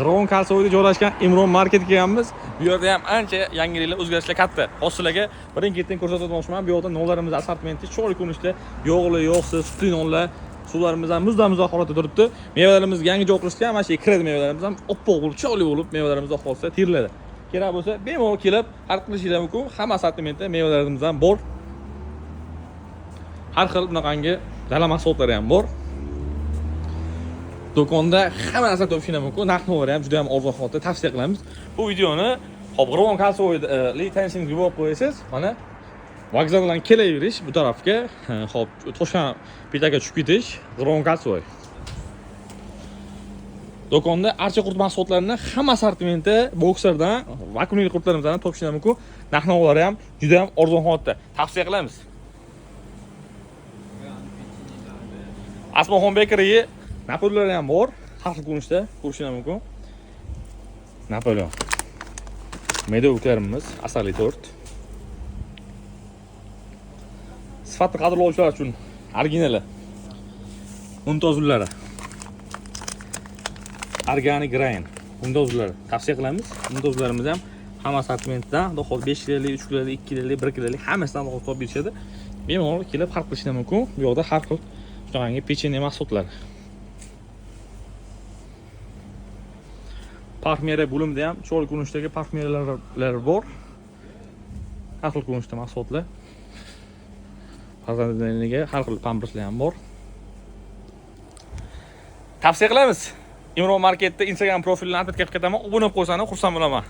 G'irvon Kalsoyda joylashgan Imron Market kelganmiz. Bu yerda ham ancha yangiliklar, o'zgarishlar katta. Hozir sizlarga birin-ketin ko'rsatib o'tmoqchiman. Bu yerda nonlarimiz assortimenti cho'l ko'rinishda yog'li, yog'siz, sutli nonlar, suvlarimiz ham muzdan-muz holatda turibdi. Mevalarimiz yangi joy qurishga ham mana shu kiradi mevalarimiz ham oppoq bo'lib, cho'li bo'lib mevalarimiz holatda teriladi. Kerak bo'lsa, bemalol kelib, xarid qilishingiz mumkin. Hamma assortimentda mevalarimiz ham bor. Har xil bunaqangi dala mahsulotlari ham bor. Do'konda hamma narsa topishingiz mumkin. Narx-navlari ham juda ham arzon holatda tavsiya qilamiz. Bu videoni G'irvon Kalsoyli tanishingizga bo'lib qo'yasiz. Mana vokzal bilan kelaverish bu tarafga, hop, Toshkent betaga tushib ketish G'irvon Kalsoy. Do'konda archa qurt mahsulotlarini hamma assortimenti bokslardan, vakuumli qurtlarimizdan topishingiz mumkin. Narx-navlari ham juda ham arzon holatda tavsiya qilamiz. Asmoxon Bakery Napoleonlar ham bor. Har xil ko'rinishda ko'rishingiz mumkin. Napoleon. Medovlarimiz asarli tort. Sifatli qadrlovchilar uchun originali. Muntozlari. Organic grain. Muntozlari tavsiya qilamiz. Muntozlarimiz ham hamma assortimentdan, xudo 5 kilolik, 3 kilolik, 2 kilolik, 1 kilolik hammasidan xudo berishadi. Bemalol kelib xarid qilishingiz mumkin. Bu yerda har xil shunaqangi pechenye mahsulotlar. Parfumeriya bo'limida ham cho'l ko'rinishdagi parfumeriyalar bor. Har xil ko'rinishda mahsulotlar. Farzandlarga har xil pamperslar ham bor. Tavsiya qilamiz. Imron Marketda Instagram profilini atib ketaman. Obuna bo'lib qo'ysangiz xursand bo'laman.